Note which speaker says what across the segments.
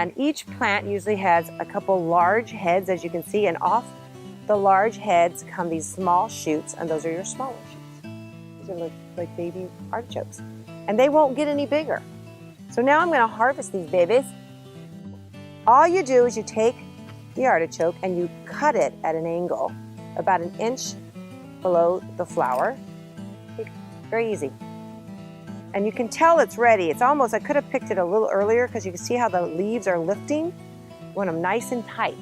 Speaker 1: And each plant usually has a couple large heads, as you can see, and off the large heads come these small shoots, and those are your smaller shoots. These are like baby artichokes. And they won't get any bigger. So now I'm gonna harvest these babies. All you do is you take the artichoke and you cut it at an angle, about 1 inch below the flower. Very easy. And you can tell it's ready. It's almost, I could have picked it a little earlier because you can see how the leaves are lifting. You want them nice and tight.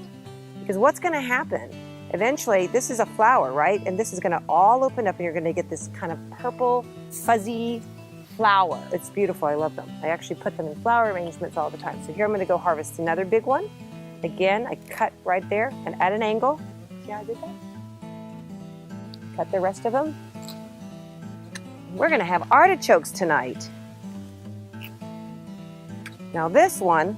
Speaker 1: Because what's gonna happen? Eventually, this is a flower, right? And this is gonna all open up and you're gonna get this kind of purple, fuzzy flower. It's beautiful, I love them. I actually put them in flower arrangements all the time. So here I'm gonna go harvest another big one. Again, I cut right there and at an angle. See how I did that? Cut the rest of them. We're gonna have artichokes tonight. Now this one,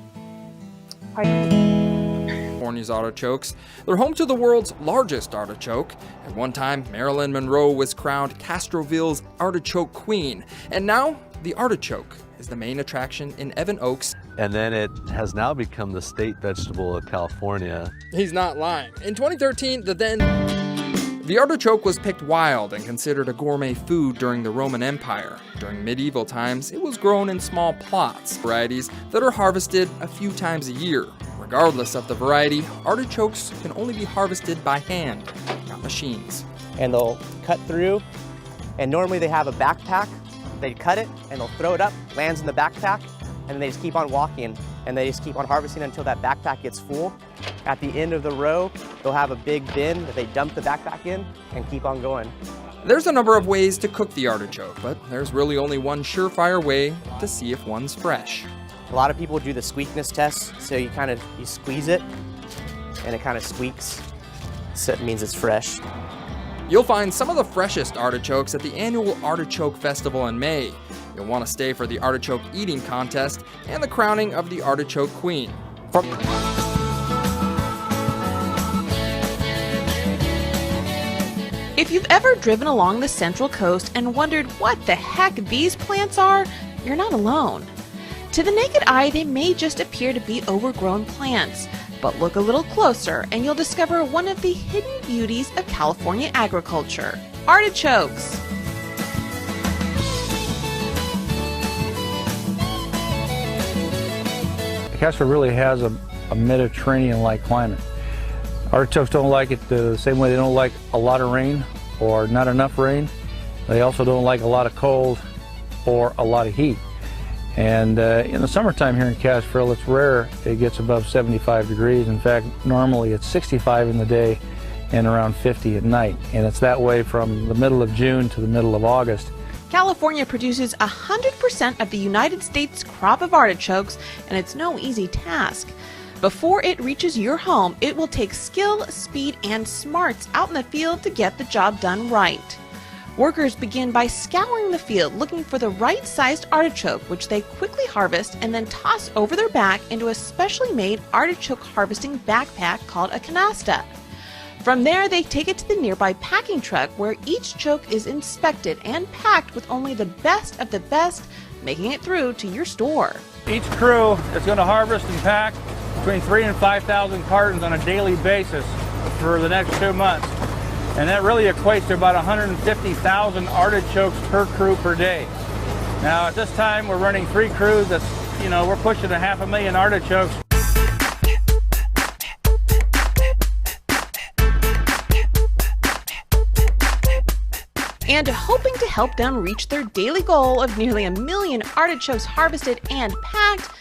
Speaker 2: California's artichokes. They're home to the world's largest artichoke. At one time, Marilyn Monroe was crowned Castroville's artichoke queen. And now, the artichoke is the main attraction in Evan Oaks.
Speaker 3: And then it has now become the state vegetable of California.
Speaker 2: He's not lying. In 2013, the artichoke was picked wild and considered a gourmet food during the Roman Empire. During medieval times, it was grown in small plots, varieties that are harvested a few times a year. Regardless of the variety, artichokes can only be harvested by hand, not machines.
Speaker 4: And they'll cut through, and normally they have a backpack. They cut it, and they'll throw it up, lands in the backpack, and then they just keep on walking, and they just keep on harvesting until that backpack gets full. At the end of the row, they'll have a big bin that they dump the backpack in and keep on going.
Speaker 2: There's a number of ways to cook the artichoke, but there's really only one surefire way to see if one's fresh.
Speaker 4: A lot of people do the squeakness test, so you squeeze it, and it kind of squeaks, so it means it's fresh.
Speaker 2: You'll find some of the freshest artichokes at the annual Artichoke Festival in May. You'll want to stay for the artichoke eating contest and the crowning of the artichoke queen.
Speaker 5: If you've ever driven along the Central Coast and wondered what the heck these plants are, you're not alone. To the naked eye, they may just appear to be overgrown plants, but look a little closer and you'll discover one of the hidden beauties of California agriculture: artichokes.
Speaker 6: Casper really has a Mediterranean-like climate. Artichokes don't like it the same way they don't like a lot of rain or not enough rain. They also don't like a lot of cold or a lot of heat. And in the summertime here in Castroville, it's rare it gets above 75 degrees. In fact, normally it's 65 in the day and around 50 at night. And it's that way from the middle of June to the middle of August.
Speaker 5: California produces 100% of the United States crop of artichokes, and it's no easy task. Before it reaches your home, it will take skill, speed, and smarts out in the field to get the job done right. Workers begin by scouring the field looking for the right-sized artichoke, which they quickly harvest and then toss over their back into a specially made artichoke harvesting backpack called a canasta. From there, they take it to the nearby packing truck where each choke is inspected and packed with only the best of the best, making it through to your store.
Speaker 6: Each crew is going to harvest and pack between 3,000 and 5,000 cartons on a daily basis for the next 2 months. And that really equates to about 150,000 artichokes per crew per day. Now at this time we're running 3 crews. That's, we're pushing 500,000 artichokes.
Speaker 5: And hoping to help them reach their daily goal of nearly 1 million artichokes harvested and packed,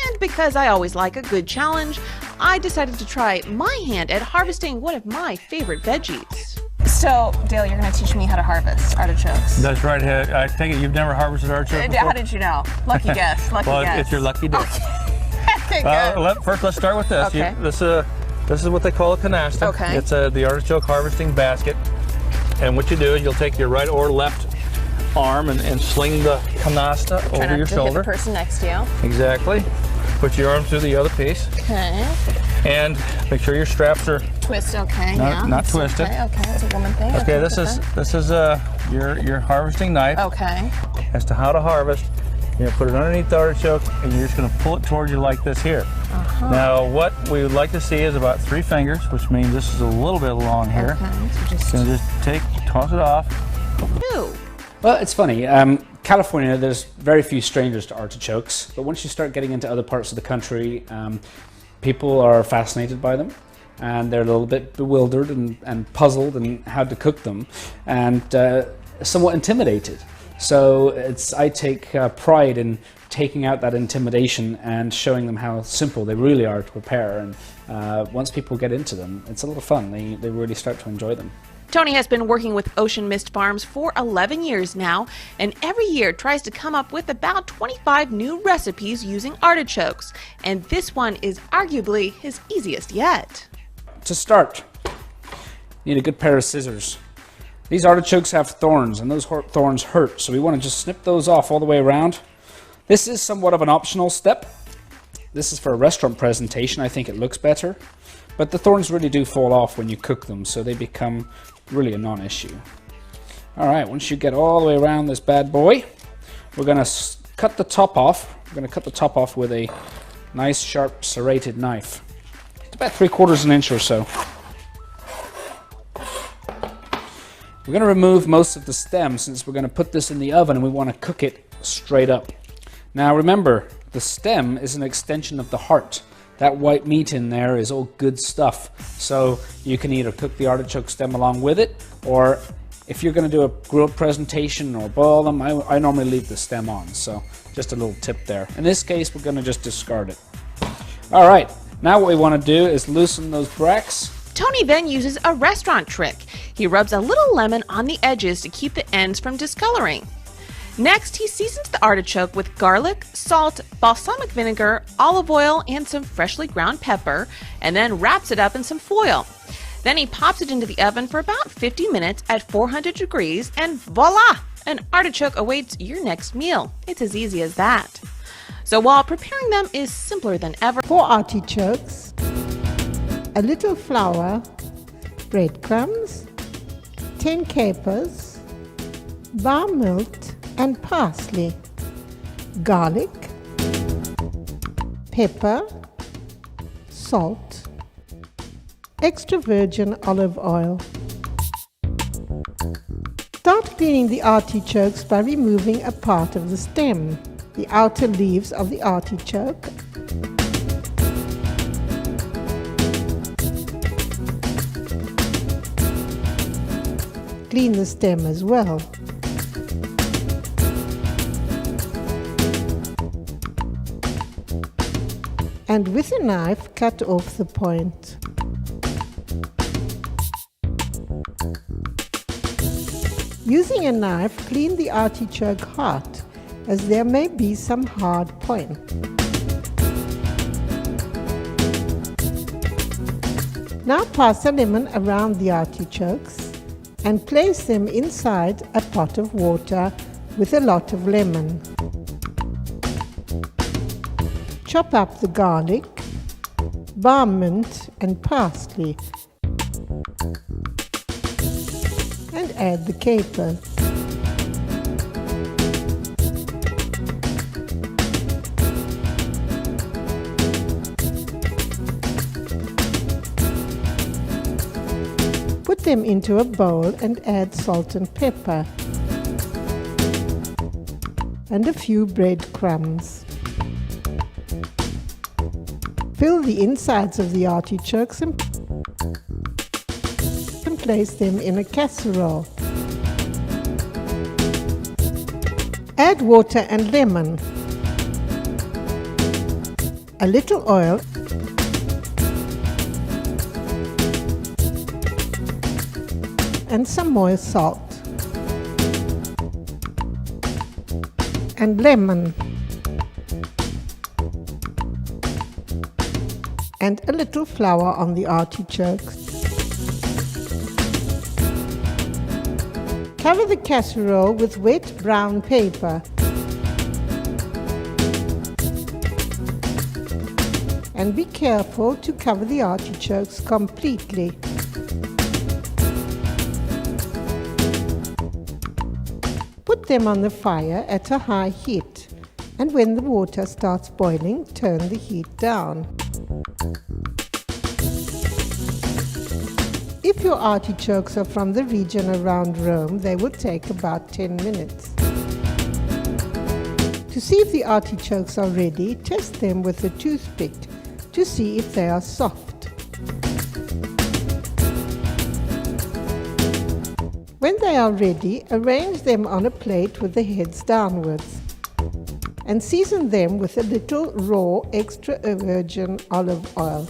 Speaker 5: and because I always like a good challenge, I decided to try my hand at harvesting one of my favorite veggies.
Speaker 7: So, Dale, you're going to teach me how to harvest artichokes.
Speaker 6: That's right. I take it you've never harvested artichokes before?
Speaker 7: How did you know? Lucky guess. Lucky
Speaker 6: well,
Speaker 7: guess.
Speaker 6: It's your lucky day.
Speaker 7: Okay,
Speaker 6: First, let's start with this.
Speaker 7: Okay.
Speaker 6: This is what they call a canasta.
Speaker 7: Okay.
Speaker 6: It's the artichoke harvesting basket. And what you do is you'll take your right or left arm and sling the canasta over your shoulder.
Speaker 7: Hit the person next to you.
Speaker 6: Exactly. Put your arm through the other piece.
Speaker 7: Okay.
Speaker 6: And make sure your straps are
Speaker 7: Twist. Okay.
Speaker 6: not twisted.
Speaker 7: Okay. That's a woman thing.
Speaker 6: Okay. This is your harvesting knife.
Speaker 7: Okay.
Speaker 6: As to how to harvest, you're gonna put it underneath the artichoke, and you're just gonna pull it towards you like this here. Now, what we would like to see is about 3 fingers, which means this is a little bit long here.
Speaker 7: Okay, so
Speaker 6: Gonna just toss it off.
Speaker 5: Ew.
Speaker 8: Well, it's funny. California, there's very few strangers to artichokes, but once you start getting into other parts of the country, people are fascinated by them, and they're a little bit bewildered and puzzled and how to cook them, and somewhat intimidated. So I take pride in taking out that intimidation and showing them how simple they really are to prepare. And once people get into them, it's a lot of fun. They really start to enjoy them.
Speaker 5: Tony has been working with Ocean Mist Farms for 11 years now, and every year tries to come up with about 25 new recipes using artichokes. And this one is arguably his easiest yet.
Speaker 8: To start, you need a good pair of scissors. These artichokes have thorns, and those thorns hurt, so we want to just snip those off all the way around. This is somewhat of an optional step. This is for a restaurant presentation. I think it looks better. But the thorns really do fall off when you cook them, so they become really a non-issue. All right, once you get all the way around this bad boy, we're going to cut the top off. We're going to cut the top off with a nice, sharp, serrated knife. It's about 3/4 inch or so. We're going to remove most of the stem since we're going to put this in the oven and we want to cook it straight up. Now remember, the stem is an extension of the heart. That white meat in there is all good stuff. So you can either cook the artichoke stem along with it, or if you're going to do a grilled presentation or boil them, I normally leave the stem on. So just a little tip there. In this case, we're going to just discard it. All right, now what we want to do is loosen those bracts.
Speaker 5: Tony then uses a restaurant trick. He rubs a little lemon on the edges to keep the ends from discoloring. Next, he seasons the artichoke with garlic, salt, balsamic vinegar, olive oil, and some freshly ground pepper, and then wraps it up in some foil. Then he pops it into the oven for about 50 minutes at 400 degrees, and voila! An artichoke awaits your next meal. It's as easy as that. So while preparing them is simpler than ever,
Speaker 9: 4 artichokes, a little flour, breadcrumbs, 10 capers, bar milk, and parsley, garlic, pepper, salt, extra virgin olive oil. Start cleaning the artichokes by removing a part of the stem, the outer leaves of the artichoke, clean the stem as well. And with a knife, cut off the point. Using a knife, clean the artichoke heart, as there may be some hard point. Now pass a lemon around the artichokes and place them inside a pot of water with a lot of lemon. Chop up the garlic, bar mint and parsley, and add the capers. Put them into a bowl and add salt and pepper and a few breadcrumbs. Fill the insides of the artichokes and place them in a casserole. Add water and lemon, a little oil, and some more salt, and lemon, and a little flour on the artichokes. Cover the casserole with wet brown paper and be careful to cover the artichokes completely. Put them on the fire at a high heat, and when the water starts boiling, turn the heat down. If your artichokes are from the region around Rome, they will take about 10 minutes. To see if the artichokes are ready, test them with a toothpick to see if they are soft. When they are ready, arrange them on a plate with the heads downwards and season them with a little raw extra virgin olive oil.